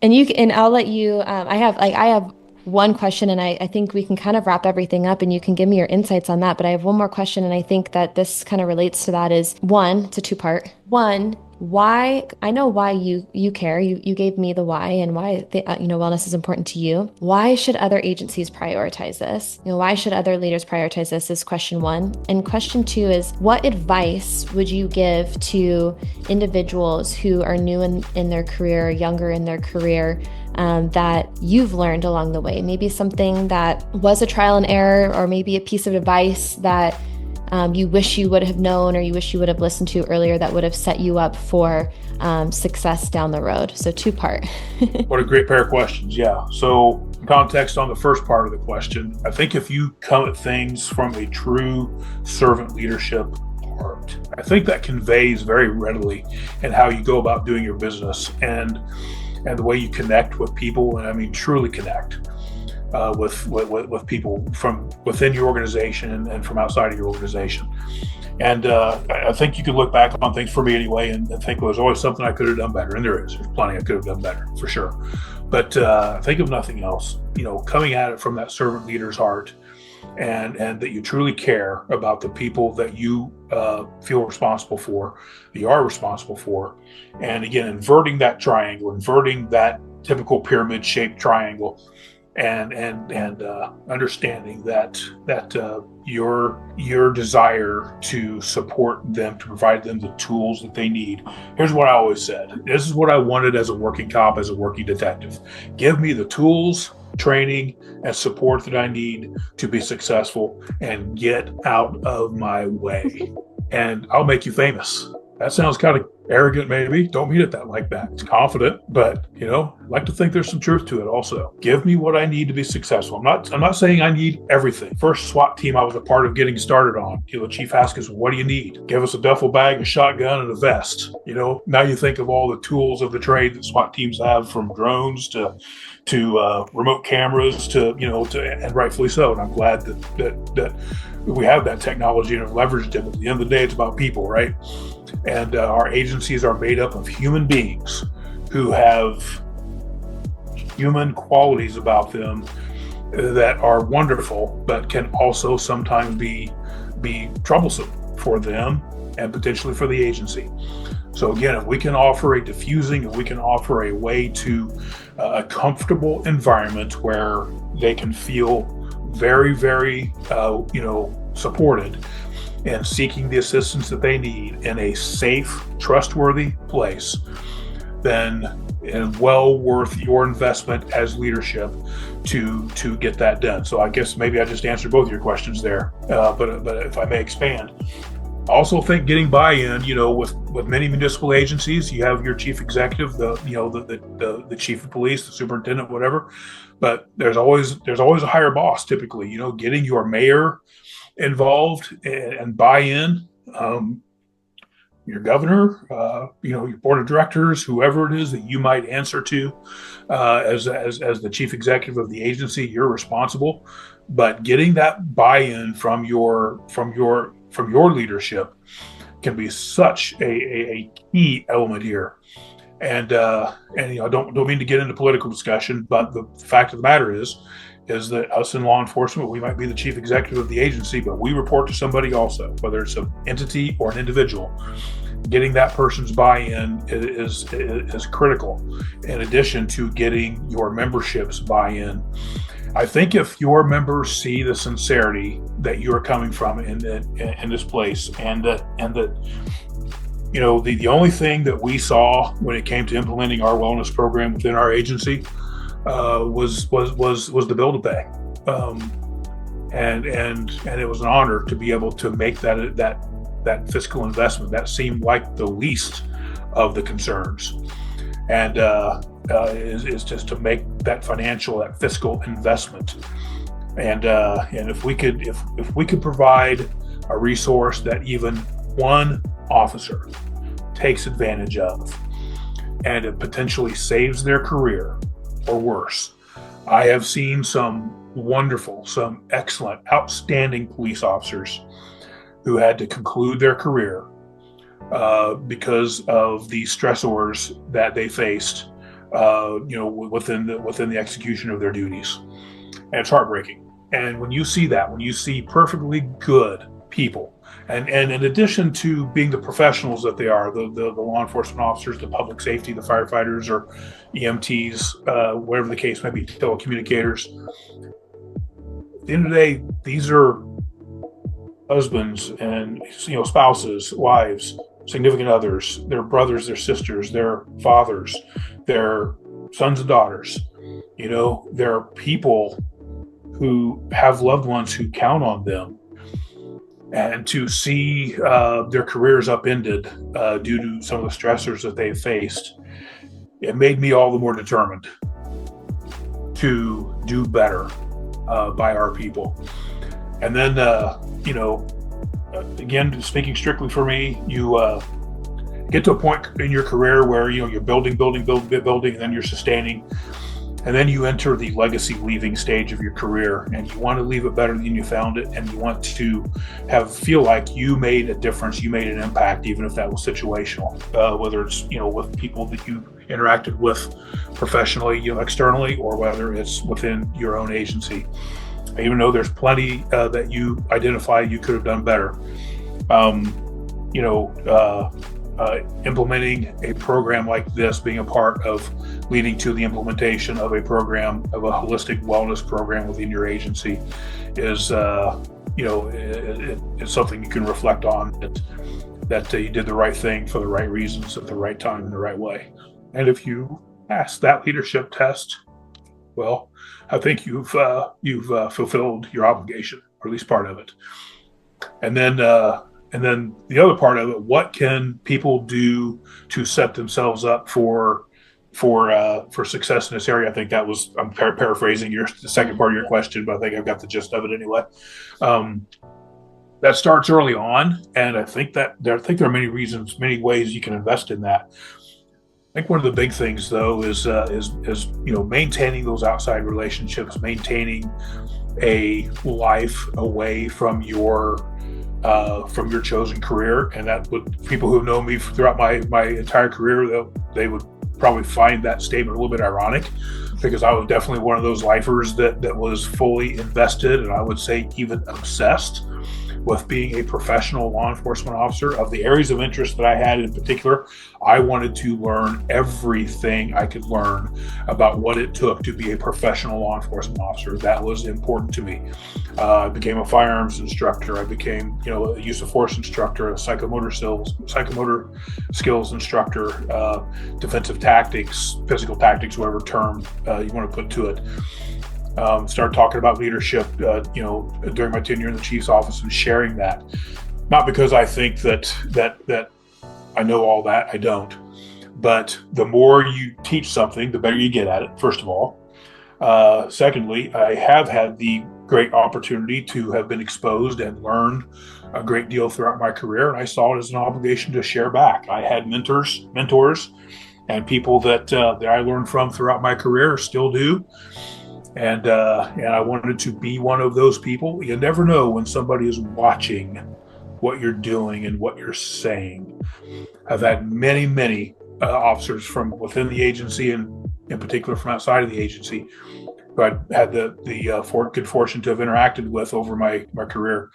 And I'll let you, I have one question and I think we can kind of wrap everything up and you can give me your insights on that. But I have one more question and I think that this kind of relates to that is one, it's a two-part. One, why, I know why you care. You gave me the why and why wellness is important to you. Why should other agencies prioritize this? Why should other leaders prioritize this is question one. And question two is what advice would you give to individuals who are new in their career, younger in their career, that you've learned along the way? Maybe something that was a trial and error, or maybe a piece of advice that you wish you would have known or you wish you would have listened to earlier that would have set you up for success down the road. So two-part. What a great pair of questions. Yeah. So context on the first part of the question, I think if you come at things from a true servant leadership heart, I think that conveys very readily in how you go about doing your business and the way you connect with people. And I mean, truly connect with people from within your organization and from outside of your organization. And I think you can look back on things, for me anyway, and think, well, there's always something I could have done better. And there's plenty I could have done better, for sure. But think of nothing else, coming at it from that servant leader's heart, and that you truly care about the people that you feel responsible for, that you are responsible for. And again, inverting that triangle, inverting that typical pyramid-shaped triangle, and understanding that your desire to support them, to provide them the tools that they need. Here's what I always said. This is what I wanted as a working cop, as a working detective. Give me the tools, training, and support that I need to be successful, and get out of my way, and I'll make you famous. That sounds kind of arrogant, maybe. Don't mean it like that. It's confident, but I like to think there's some truth to it also. Give me what I need to be successful. I'm not saying I need everything. First SWAT team I was a part of getting started on, the chief asked us, what do you need? Give us a duffel bag, a shotgun, and a vest. Now you think of all the tools of the trade that SWAT teams have, from drones to remote cameras to and rightfully so. And I'm glad that we have that technology and have leveraged it. At the end of the day, it's about people, right? And our agencies are made up of human beings who have human qualities about them that are wonderful, but can also sometimes be troublesome for them and potentially for the agency. So again, if we can offer a diffusing, if we can offer a way to a comfortable environment where they can feel very, very, supported, and seeking the assistance that they need in a safe, trustworthy place, then it's well worth your investment as leadership to get that done. So I guess maybe I just answered both of your questions there, but if I may expand. I also think getting buy-in, with many municipal agencies, you have your chief executive, the chief of police, the superintendent, whatever, but there's always a higher boss typically. Getting your mayor involved and buy-in, your governor, your board of directors, whoever it is that you might answer to, as the chief executive of the agency, you're responsible. But getting that buy-in from your leadership can be such a key element here. And I don't mean to get into political discussion, but the fact of the matter is that us in law enforcement, we might be the chief executive of the agency, but we report to somebody also, whether it's an entity or an individual. Getting that person's buy-in is critical, in addition to getting your membership's buy-in. I think if your members see the sincerity that you're coming from in this place, and that the only thing that we saw when it came to implementing our wellness program within our agency was the bill to pay, and it was an honor to be able to make that fiscal investment. That seemed like the least of the concerns, and is just to make that fiscal investment. And if we could provide a resource that even one officer takes advantage of, and it potentially saves their career or worse. I have seen some excellent, outstanding police officers who had to conclude their career because of the stressors that they faced within the execution of their duties. And it's heartbreaking. And when you see that, when you see perfectly good people, and in addition to being the professionals that they are, the law enforcement officers, the public safety, the firefighters or EMTs, whatever the case may be, telecommunicators, at the end of the day, these are husbands and spouses, wives, significant others, their brothers, their sisters, their fathers, their sons and daughters. There are people who have loved ones who count on them, and to see their careers upended due to some of the stressors that they've faced, it made me all the more determined to do better by our people. And then, again, speaking strictly for me, you get to a point in your career where you're building, and then you're sustaining. And then you enter the legacy leaving stage of your career, and you want to leave it better than you found it, and you want to feel like you made a difference, you made an impact, even if that was situational, whether it's with people that you interacted with professionally, externally, or whether it's within your own agency. Even though there's plenty that you identify you could have done better, implementing a program like this, being a part of leading to the implementation of a program, of a holistic wellness program within your agency, is it's something you can reflect on, that you did the right thing for the right reasons at the right time in the right way. And if you pass that leadership test, well, I think you've fulfilled your obligation, or at least part of it. And then the other part of it, what can people do to set themselves up for success in this area? I think I'm paraphrasing the second part of your question, but I think I've got the gist of it anyway. That starts early on, and I think there are many reasons, many ways you can invest in that. I think one of the big things, though, is maintaining those outside relationships, maintaining a life away from your chosen career. And that would, people who have known me throughout my entire career, they would probably find that statement a little bit ironic, because I was definitely one of those lifers that was fully invested, and I would say even obsessed with being a professional law enforcement officer. Of the areas of interest that I had in particular, I wanted to learn everything I could learn about what it took to be a professional law enforcement officer. That was important to me. I became a firearms instructor. I became, a use of force instructor, a psychomotor skills instructor, defensive tactics, physical tactics, whatever term you want to put to it. Started talking about leadership, during my tenure in the chief's office, and sharing that. Not because I think that I know all that, I don't. But the more you teach something, the better you get at it, first of all. Secondly, I have had the great opportunity to have been exposed and learned a great deal throughout my career, and I saw it as an obligation to share back. I had mentors, and people that I learned from throughout my career, still do. And I wanted to be one of those people. You never know when somebody is watching what you're doing and what you're saying. I've had many officers from within the agency, and in particular from outside of the agency, who I had the good fortune to have interacted with over my career.